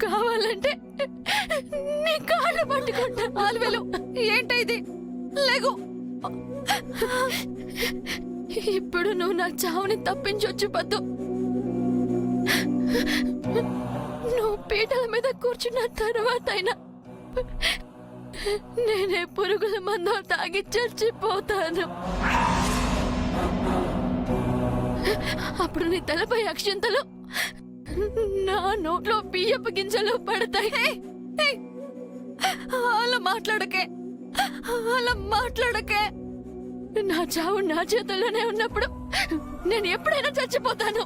కావాలంటే నీ కాళ్ళు పట్టుకుంటా. ఆల్వేలు ఏంటైది? లేగు. ఇప్పుడు నువ్వు నా చావుని తప్పించొచ్చు పద్దు. నువ్వు పీటల మీద కూర్చున్న తర్వాత అయినా నేనే పురుగుల మందు తాగి చచ్చిపోతాను. అప్పుడు నీ తలపై అక్షింతలు నా నోట్లో బియ్యపు గింజలు పడతాయి. అలా మాట్లాడకే, అలా మాట్లాడకే. నా చావు నా చేతుల్లోనే ఉన్నప్పుడు నేను ఎప్పుడైనా చచ్చిపోతాను.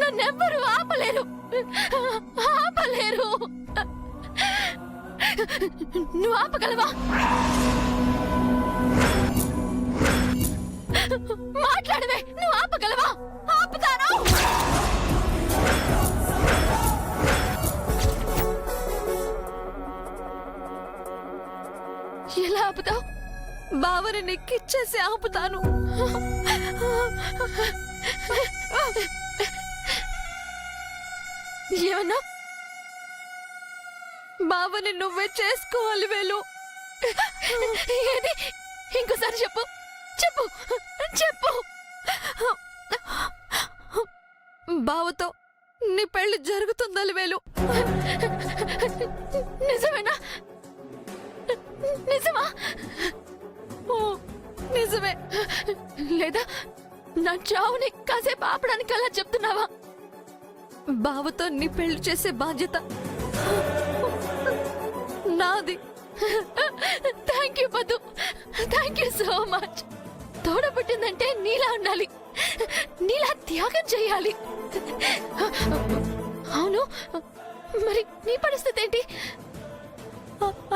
నన్నెవ్వరూ ఆపలేరు, ఆపలేరు. నువ్వు ఆపగలవా? మాట్లాడవే. నువ్వు ఆపగలవా? ఆపుతాను. ఎలా ఆపుతావు? బావని నెక్కిచ్చేసి ఆపుతాను. ఏమన్నా? బావని నువ్వే చేసుకోవాలి వేలు. ఏది? ఇంకోసారి చెప్పు, చెప్పు, చెప్పు. బావతో నీ పెళ్లి జరుగుతుందా వేలు? నిజమేనా? నిజమా? ఓ నిజమే. లేదా నా చావుని కాసేపు ఆపడానికి అలా చెప్తున్నావా? బావతో నీ పెళ్లి చేసే బాధ్యత నాది. థ్యాంక్ యూ పద్దు, థ్యాంక్ యూ సో మచ్. తోడబుట్టిందంటే నీలా ఉండాలి, నీలా త్యాగం చేయాలి. అవును, మరి నీ పరిస్థితి ఏంటి?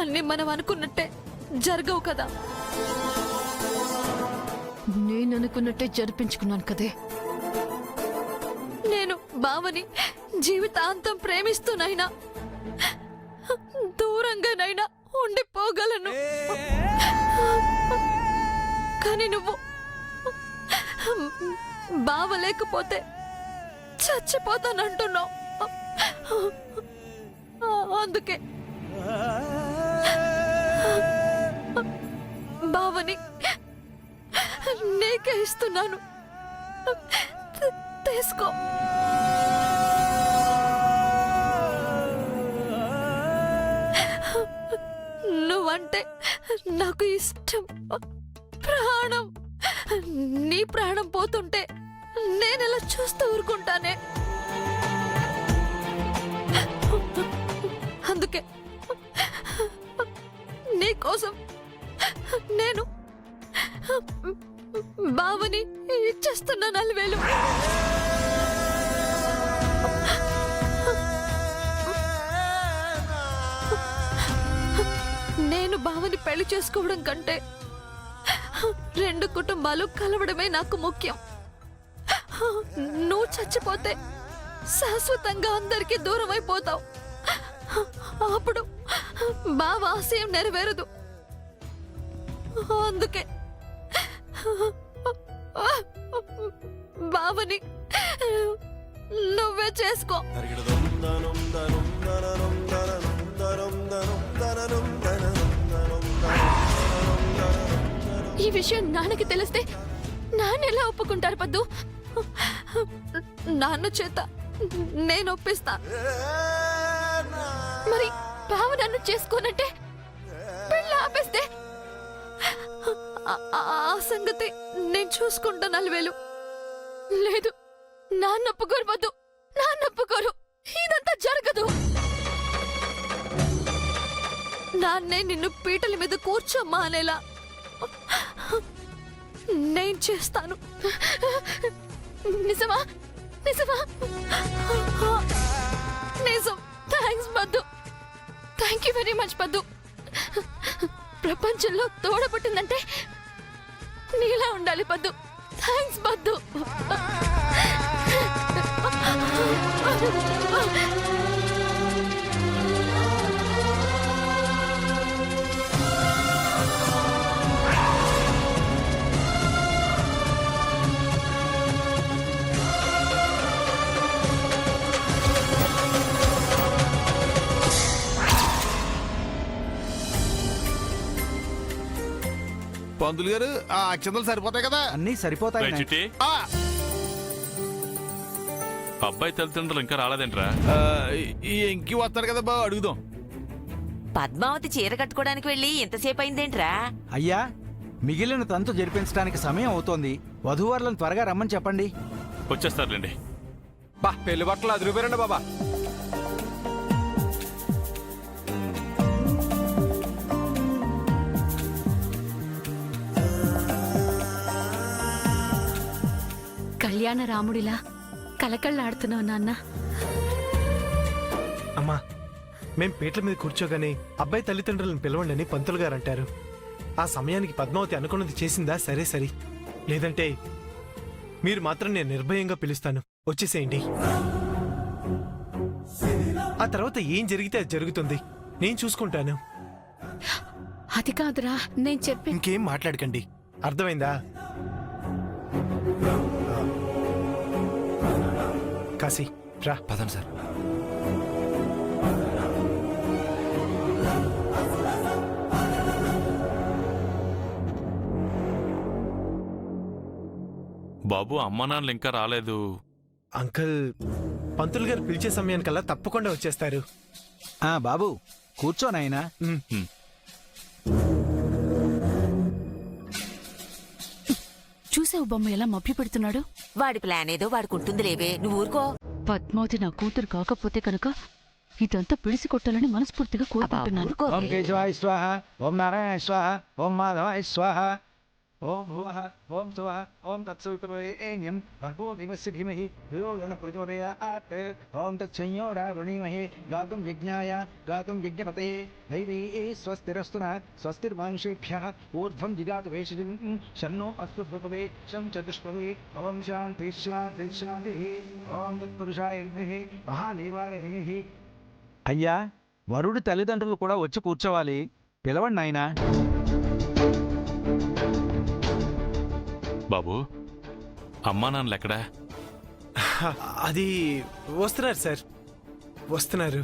అన్ని మనం అనుకున్నట్టే జరగవు కదా. నేను అనుకున్నట్టే జరిపించుకున్నాను కదే. నేను బావని జీవితాంతం ప్రేమిస్తూనైనా దూరంగానైనా ఉండిపోగలను. కానీ నువ్వు బావ లేకపోతే చచ్చిపోతానంటున్నావు. అందుకే బావని నీకే ఇస్తున్నాను. తీసుకో. నువ్వంటే నాకు ఇష్టం, ప్రాణం. నీ ప్రాణం పోతుంటే నేనెలా చూస్తూ ఊరుకుంటానే. అందుకే నీ కోసం నేను బావని ఇచ్చేస్తున్నా 4,000. నేను బావని పెళ్లి చేసుకోవడం కంటే 2 కుటుంబాలు కలవడమే నాకు ముఖ్యం. నువ్వు చచ్చిపోతే శాశ్వతంగా అందరికీ దూరం అయిపోతావు. అప్పుడు బావ ఆశయం నెరవేరదు. అందుకే బావని నువ్వే చేసుకో. ఈ విషయం నాన్నకి తెలిస్తే నాన్న ఎలా ఒప్పుకుంటారు పద్దు? నాన్న చేత నేను ఒప్పిస్తా. మరి బావ నన్ను చేసుకోనంటే పెళ్ళి ఆపేస్తే ఆ సంగతి నేను చూసుకుంటా. 4,000 లేదు, నాన్న ఒప్పుకోరు పద్దు, నాన్న ఒప్పుకోరు. ఇదంతా జరగదు. నాన్నే నిన్ను పీటల మీద కూర్చోమ్మా అనేలా నేను చేస్తాను. నిజమా? నిజమా? నిజం. థ్యాంక్స్ పద్దు, థ్యాంక్ యూ వెరీ మచ్ పద్దు. ప్రపంచంలో తోడబుట్టిందంటే నీలా ఉండాలి పద్దు. థ్యాంక్స్ పద్దు. పంతులు గారు ఆ అక్షంతలు సరిపోతాయి కదా? అన్నీ సరిపోతాయి రేయ్ చిట్టి, ఆ, అబ్బాయి తల్లిదండ్రులు ఇంకా రాలేదేంట్రా? ఈ ఎంకి వస్తారు కదా బా, అడుగుదాం. పద్మావతి చీర కట్టుకోవడానికి వెళ్ళి ఎంతసేపు అయిందేంట్రా? అయ్యా, మిగిలిన తంతు జరిపించడానికి సమయం అవుతోంది. వధూవరులను త్వరగా రమ్మని చెప్పండి. వచ్చేస్తారులేండి. బా పెళ్లి బట్టలు అది రూపాయండి బాబా. కళ్యాణ రాముడిలా కలకళ్ళాడుతున్నావు నాన్న. అమ్మా, మేం పీటల మీద కూర్చోగానే అబ్బాయి తల్లిదండ్రులను పిలవండి అని పంతులు గారు అంటారు. ఆ సమయానికి పద్మావతి అనుకున్నది చేసిందా? సరే సరే, లేదంటే మీరు మాత్రం నేను నిర్భయంగా పిలుస్తాను, వచ్చేసేయండి. ఆ తర్వాత ఏం జరిగితే అది జరుగుతుంది, నేను చూసుకుంటాను. అది కాదురా నేను చెప్పి. ఇంకేం మాట్లాడకండి, అర్థమైందా? కాశీ రా. పదండి సార్. బాబు, అమ్మా నాన్నలు ఇంకా రాలేదు. అంకుల్, పంతులు గారు పిలిచే సమయానికల్లా తప్పకుండా వచ్చేస్తారు. ఆ బాబు, కూర్చో నాయనా. చూసావు బొమ్మ ఎలా మభ్య పెడుతున్నాడు. వాడి ప్లాన్ ఏదో వాడికి ఉంటుంది లేవే, నువ్వు ఊరుకో. పద్మావతి నా కూతురు కాకపోతే కనుక ఇదంతా పిడిసి కొట్టాలని మనస్ఫూర్తిగా అబ్బా, కోరుకుంటున్నాను. ఊరుకో. ఓం కేశవాయ స్వాహ, ఓం నారాయణ స్వాహ, ఓం మాధవాయ స్వాహ, ఓం భువః, ఓం స్వః, ఓం తత్సవితుర్వరేణ్యం భర్గో దేవస్య ధీమహి ధియో యో నః ప్రచోదయాత్. ఓం తత్సంయోరావృణీమహే గాతుం యజ్ఞాయ గాతుం యజ్ఞపతయే దైవీ స్వస్తిరస్తు నః స్వస్తిర్మానుషేభ్యః ఊర్ధ్వం జిగాతు వేషజం శన్నో అస్తు భృపవే శం చతుష్పదే. ఓం శాంతి శాంతి శాంతిః. ఓం తత్పురుషాయ విద్మహే మహాదేవాయ ధీమహి. అయ్యా, వరుడి తల్లిదండ్రులు కూడా వచ్చి కూర్చోవాలి, పిలవండి నాయనా. బాబు, అమ్మా నాన్నలు ఎక్కడా? అది వస్తున్నారు సార్, వస్తున్నారు.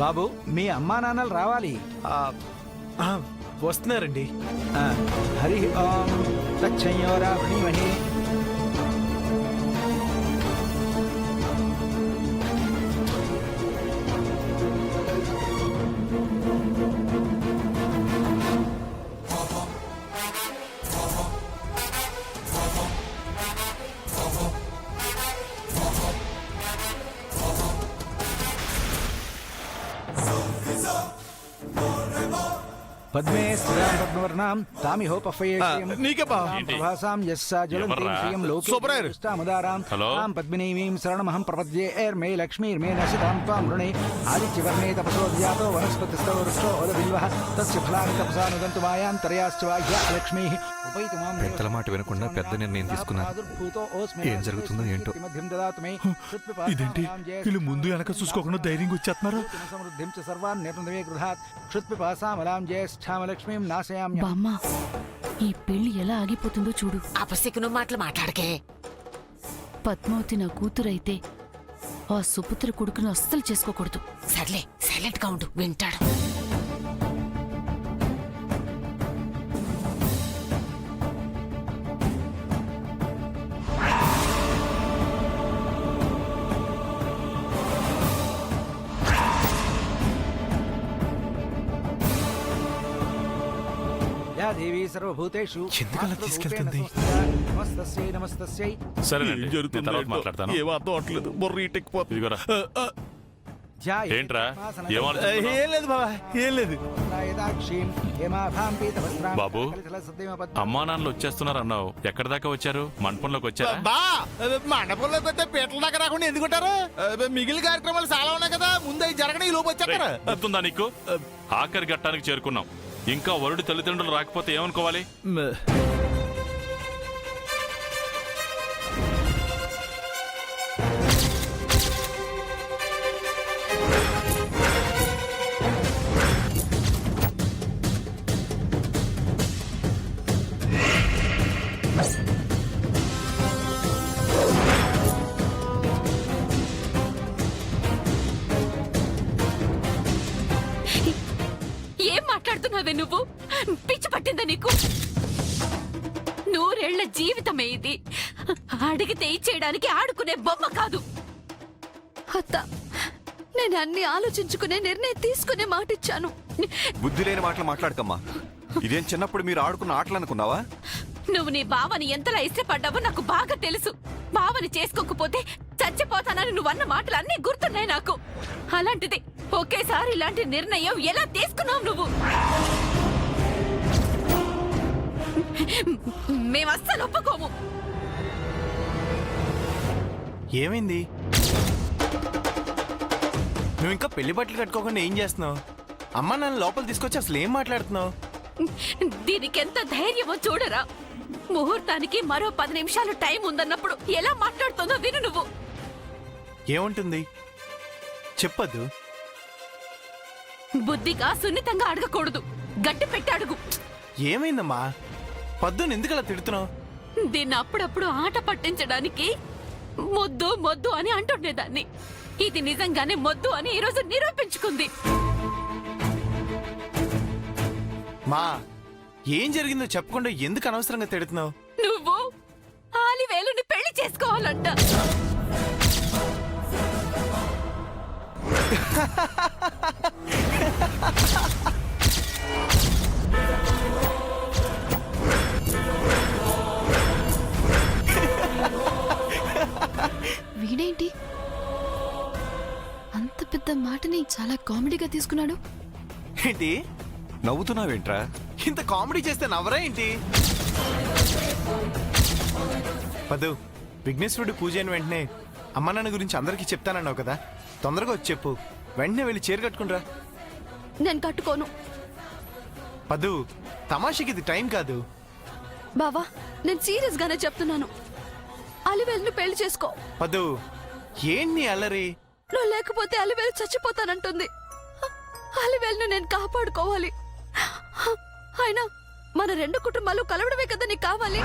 బాబు, మీ అమ్మా నాన్నలు రావాలి. ఆ, ఆ, వస్తున్నారండి. హరి ఓం తచ్చంయోరావృణీమహే. పద్మే స్థిరాం పద్మవర్ణాం తామిహోపఫయేష్యం నీకే బా. ఏంటి? ప్రభాసాం యస్సా జ్వలంతీం ఎవర్రా? శ్రియం లోకే సూపర్. దృష్టాముదారాం హలో? తాం పద్మినీమీం శరణమహం ప్రపద్యే ఏర్మే లక్ష్మీర్మే నశితాం త్వాం వృణే ఆదిత్యవర్ణే తపసో ధ్యాతో వనస్పతిస్థో వృక్షో ఓదబిల్వః తస్య ఫలాని తపసా నుదంతు మాయాంతర్యాశ్చ వాహ్యా లక్ష్మీః ఉపైతు మాం పెద్దల మాట వినకుండా పెద్ద నిర్ణయం తీసుకున్నారు. ఏం జరుగుతుందో ఏంటో. ఇదేంటి వీళ్ళు ముందు వెనక చూసుకోకుండా ధైర్యంగా వచ్చేస్తున్నారు? సమృద్ధిం చ సర్వాన్ నిర్ణయమే గృహాత్ క్షుత్పిపాసామలాం జ్యేష్ఠామలక్ష్మీం నాశయామ్య. బామ్మ, ఈ పెళ్లి ఎలా ఆగిపోతుందో చూడు. అపశకునం మాటలు మాట్లాడకే. పద్మావతి నా కూతురైతే ఆ సుపుత్ర కొడుకును అస్సలు చేసుకోకూడదు. సర్లే, సైలెంట్ గా ఉండు, వింటాడు. యా దేవీ సర్వభూతేషు ఎందుకలా తీసుకెళ్తుంది? నమస్తస్యై నమస్తస్యై. సరేనండి, ఏం నేను జరుగుతుందో తర్వాత ఏంటో. మాట్లాడతాను. ఏం అర్థం అవట్లేదు, బొర్ర ఇటెక్కిపోతుంది. ఇదిగోరా. ధ్యాయేత్ ఏంట్రా? ఉపాసన ఏం ఆలోచిస్తున్నావ్? ఏం లేదు బాబా, ఏం లేదు. యదాక్షీం హేమాభాం పీతవస్త్రాం బాబు, కలితల సద్దేమ పద్మ. అమ్మా నాన్నలు వచ్చేస్తున్నారు అన్నావు. ఎక్కడి దాకా వచ్చారు? మండపంలోకి వచ్చారా? బా, మండపంలో పెద్ద పీటల దాకా రాకుండా ఎందుకుంటారు? మిగిలిన కార్యక్రమాలు చాలా ఉన్నాయి కదా, ముందు అవి జరగడం ఈ లోపు వచ్చేస్తారా? రేయ్, గుర్తుందా నీకు? ఆఖరి ఘట్టానికి చేరుకున్నాం. ఇంకా వరుడి తల్లిదండ్రులు రాకపోతే ఏమనుకోవాలి? మాట్లాడుతున్నావే నువ్వు? పిచ్చి పట్టిందా నీకు? 100 ఏళ్ల జీవితమే ఇది. అడిగితే ఇచ్చేయడానికి ఆడుకునే బొమ్మ కాదు. అత్త, నేను అన్ని ఆలోచించుకునే నిర్ణయం తీసుకునే మాటిచ్చాను. బుద్ధి లేని మాటలు మాట్లాడకమ్మా. ఇదేం చిన్నప్పుడు మీరు ఆడుకున్న ఆటలు అనుకున్నావా? నువ్వు నీ బావని ఎంతలా ఇష్టపడ్డావో నాకు బాగా తెలుసు. బావని చేసుకోకపోతే చచ్చిపోతానని నువ్వన్న మాటలు అన్నీ గుర్తున్నాయి నాకు. అలాంటిది ఒకేసారి ఇలాంటి నిర్ణయం ఎలా తీసుకున్నావు నువ్వు? మేము అస్సలు ఒప్పుకోము. ఏమైంది? నువ్వు ఇంకా పెళ్లి బట్టలు కట్టుకోకుండా ఏం చేస్తున్నావు? అమ్మ నన్ను లోపల తీసుకొచ్చి అసలు ఏం మాట్లాడుతున్నావు? దీనికెంత ధైర్యమో చూడరా. ముహూర్తానికి మరో 10 నిమిషాలు టైం ఉందన్నప్పుడు ఎలా మాట్లాడుతుందో విను నువ్వు. ఏముంటుంది చెప్పద్దు. బుద్ధిగా సున్నితంగా అడగకూడదు, గట్టి పెట్టి అడుగు. ఏమైందమ్మా? పద్దుని ఎందుకు అలా తిడుతున్నావు? దీన్ని అప్పుడప్పుడు ఆట పట్టించడానికి మొద్దు మొద్దు అని అంటుండేదాన్ని. ఇది నిజంగానే మొద్దు అని ఈరోజు నిరూపించుకుంది. మా ఏం జరిగిందో చెప్పకుండా ఎందుకు అనవసరంగా తిడుతున్నావు? నువ్వు ఆలివేలుని పెళ్లి చేసుకోవాలంట. వీడేంటి అంత పెద్ద మాటని చాలా కామెడీగా తీసుకున్నాడు? ఏంటి నవ్వుతున్నావేంట్రా? ఇంత కామెడీ చేస్తే నవ్వరా ఏంటి? పదు, విఘ్నేశ్వరుడు పూజ అయిన వెంటనే అమ్మ నాన్న గురించి అందరికీ చెప్తానన్నావు కదా, తొందరగా వచ్చి చెప్పు. వెంటనే వెళ్ళి చీర కట్టుకుండ్రా. నేను కట్టుకోను. పదు, తమాషకి ఇది టైం కాదు. బావా, నేను సీరియస్ గానే చెప్తున్నాను. అలివేలుని పెళ్లి చేసుకో. పదు, ఏంటి అల్లరి? నువ్వు లేకపోతే అలివేలు చచ్చిపోతానంటుంది. అలివేలును నేను కాపాడుకోవాలి. అయినా మన 2 కుటుంబాలు కలవడమే కదా నీకు కావాలి.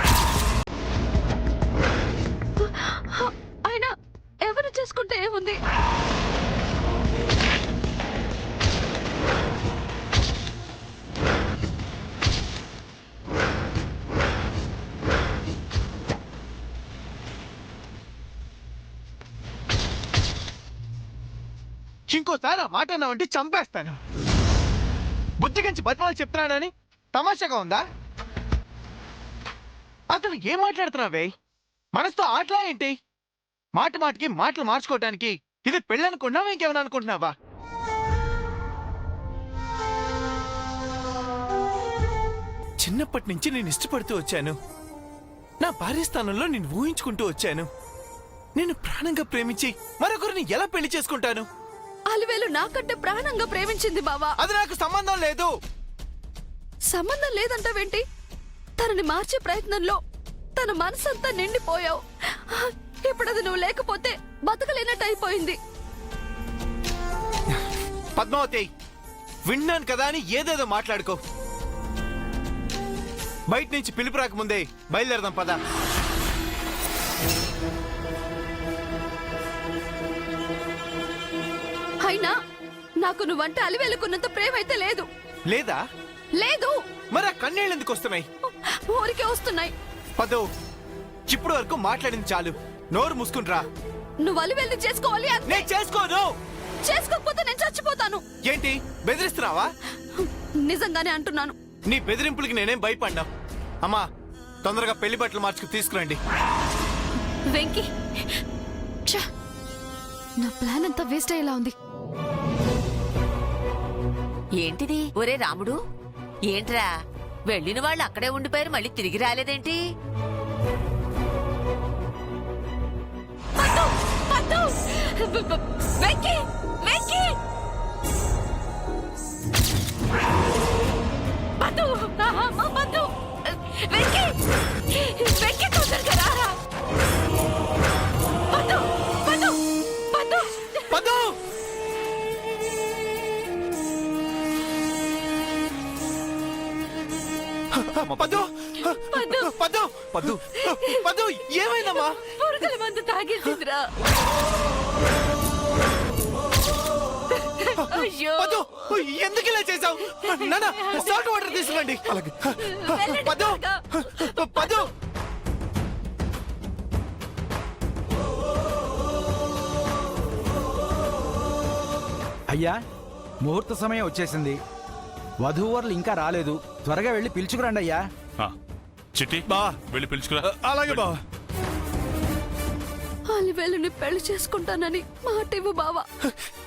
అయినా ఎవరు చేసుకుంటే ఏముంది? ఇంకోసారి ఆ మాట అన్నావంటే చంపేస్తాను. బుద్ధిగించి బతిమాలు చెప్తున్నానని తమాషాగా ఉందా? అతను ఏం మాట్లాడుతున్నావే? మనసుతో ఆటలా ఏంటి? మాట మాటకి మాటలు మార్చుకోవటానికి ఇది పెళ్ళనుకున్నావా, ఇంకేమైనా అనుకుంటున్నావా? చిన్నప్పటి నుంచి నేను ఇష్టపడుతూ వచ్చాను. నా భార్య స్థానంలో నేను ఊహించుకుంటూ వచ్చాను. నేను ప్రాణంగా ప్రేమించి మరొకరిని ఎలా పెళ్లి చేసుకుంటాను? అలివేలు నాకంటే ప్రాణంగా ప్రేమించింది బావా. అది నాకు సంబంధం లేదు. సంబంధం లేదంటావేంటి? తనని మార్చే ప్రయత్నంలో తన మనసంతా నిండిపోయావు. ఇప్పుడు అది నువ్వు లేకపోతే బతకలేనట్టు అయిపోయింది. పద్మావతి, విన్నాను కదా అని ఏదేదో మాట్లాడుకో. బయట నుంచి పిలుపు రాకముందే బయలుదేరదాం పద. అయినా నాకు నువ్వంటే అలివేలుకున్నంత ప్రేమ అయితే లేదు. లేదా? లేదు. మరి ఆ కన్నీళ్ళు ఎందుకు వస్తున్నాయి? ఊరికే వస్తున్నాయి. పదో, ఇప్పుడు వరకు మాట్లాడింది చాలు. నోరు మూసుకునిరా. నువ్వు అలివేలుని చేసుకోవాలి. నేను చేసుకోను. చేసుకోకపోతే నేను చచ్చిపోతాను. ఏంటి బెదిరిస్తున్నావా? నిజంగానే అంటున్నాను. నీ బెదిరింపులకి నేనేం భయపడ్డా. అమ్మా, తొందరగా పెళ్లి బట్టలు మార్చుకు తీసుకురండి. వెంకీ, ఛ, నా ప్లాన్ అంతా వేస్ట్ అయ్యేలా ఉంది. ఏంటిది? ఒరే రాముడు, ఏంట్రా వెళ్ళిన వాళ్ళు అక్కడే ఉండిపోయారు, మళ్ళీ తిరిగి రాలేదేంటి? పద్దు, పద్దు, వెంకీ, వెంకీ, పద్దు, అమ్మ పద్దు, వెంకీ, వెంకీ తొందరగా రారా. పద్దు, పద్దు, పద్దు, పదో, పదో, పద్దు, పదో, పదో, పదో, ఏమైందమ్మా? పురుగుల మందు తాగేసిందిరా. అయ్యో, పదో, ఎందుకు ఇలా చేసావు? నాన్న సాల్ట్ వాటర్ తీసుకురండి. వెళ్ళండి పద్దు త్వరగా. పద్దు అయ్యా ముహూర్త సమయం వచ్చేసింది, వధూవరులు ఇంకా రాలేదు, త్వరగా వెళ్ళి పిలుచుకురండి అయ్యా. ఆ, చిట్టి బా వెళ్ళి పిలుచుకురా. అలాగే బావ. అలివేలుని పెళ్లి చేసుకుంటానని మాట ఇవ్వు బావా.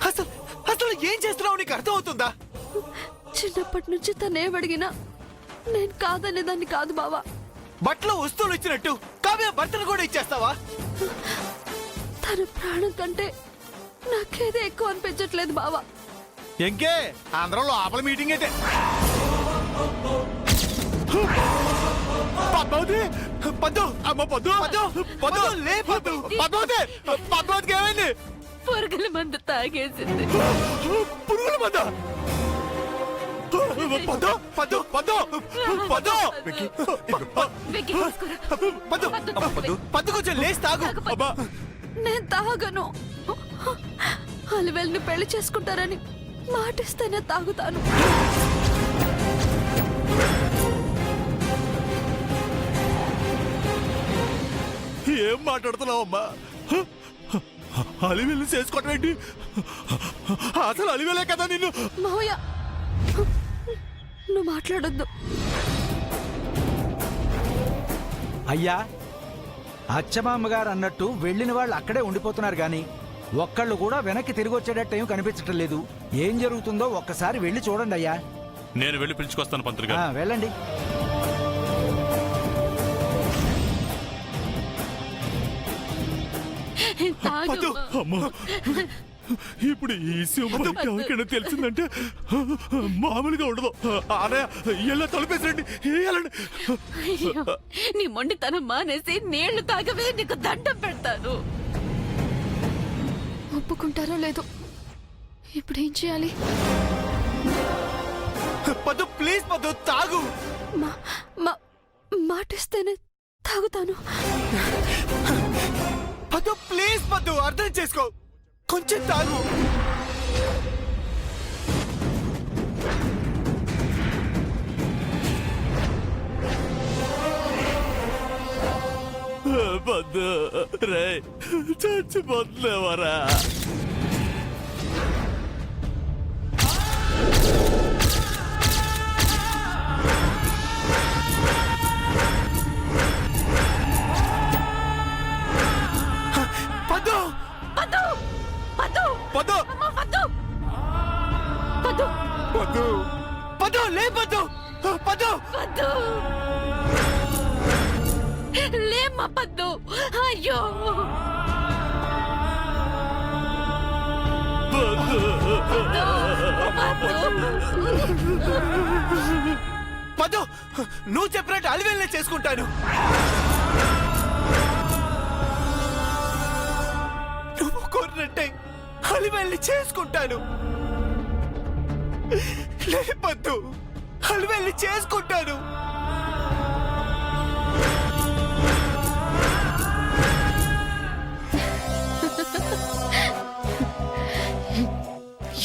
అసలు అసలు ఏం చేస్తున్నావు నీకు అర్థం అవుతుందా? చిన్నప్పటి నుంచి తనేమడిగినా నేను కాదనే దాన్ని కాదు బావా. బట్టలో వస్తువులు ఇచ్చినట్టు కావ్య భర్తను కూడా ఇచ్చేస్తావా? తన ప్రాణం కంటే నాకేదే ఎక్కువ అనిపించట్లేదు బావా. ఇంకే అందరం లోపల మీటింగ్ అయితే పద్మావతి పద్దు అమ్మ పొద్దు పద్దు పద్దు లే పద్దు. పద్మావతి పద్మావతికి ఏమైంది? పురుగుల మందు తాగేసింది. పురుగుల మంద. పద్దు పద్దు పద్దు పద్దు వెక్కి తీసుకురా. పద్దు పద్దు, పద్దు కొంచెం లేచి తాగు. తాగు పద్దు. అబ్బా నేను తాగను. అలివేలుని పెళ్లి చేసుకుంటారని మాటిస్తేనే తాగుతాను. ఏం మాట్లాడుతున్నావు అమ్మా? అలివెల్లి చేసుకోవటం ఏంటి? అసలు అలివెలే కదా నిన్ను. మావయ్య నువ్వు మాట్లాడొద్దు. అయ్యా అచ్చమామ్మ గారు అన్నట్టు వెళ్ళిన వాళ్ళు అక్కడే ఉండిపోతున్నారు గాని ఒక్కళ్ళు కూడా వెనక్కి తిరిగి వచ్చేటట్టు ఏం కనిపించటం లేదు. ఏం జరుగుతుందో ఒక్కసారి వెళ్ళి చూడండి అయ్యా. నేను వెళ్ళి పిలుచుకొస్తాను పంతులు గారు. వెళ్ళండి. పద్దు అమ్మా ఇప్పుడు ఈ విషయం బయట ఎవరికైనా తెలిసిందంటే మామూలుగా ఉండదు. ఆనయ్య ఎలా తలుపేసండి. అయ్యో, నీ మొండితనం మానేసి నీళ్లు తాగవే, నీకు దండం పెడతాను. ఒప్పుకుంటారో లేదో ఇప్పుడు ఏం చేయాలి? పద్దు ప్లీజ్ పద్దు తాగు. మాటిస్తేనే తాగుతాను. పద్దు ప్లీజ్ పద్దు అర్థం చేసుకో, కొంచెం తాగు. పొద్దు రే చచ్చిపోతున్నావరా? పద్దు పద్దు పద్దు పద్దు అమ్మ, పద్దు పద్దు పద్దు పద్దు లే పద్దు పద్దు పద్దు లేమ్మా పద్దు. అయ్యో పద్దు నువ్వు చెప్పినట్టు అలివేలనే చేసుకుంటాను. నువ్వు కోరినట్టే అలివేల్ని చేసుకుంటాను. లేపద్దు అలివేల్ని చేసుకుంటాను.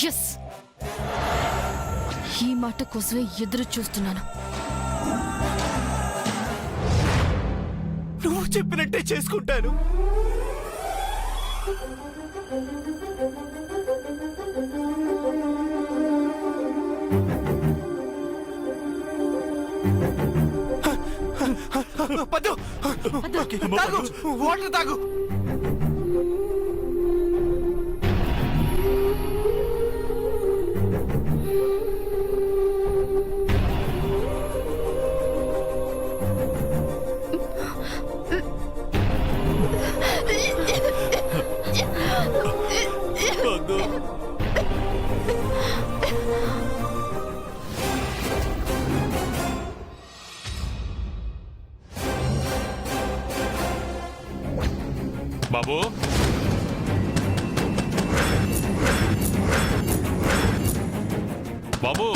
ఎస్, ఈ మాట కోసమే ఎదురు చూస్తున్నాను. నువ్వు చెప్పినట్టే చేసుకుంటాను. పద్దు తాగు, వాటర్ తాగు. బాబు బాబు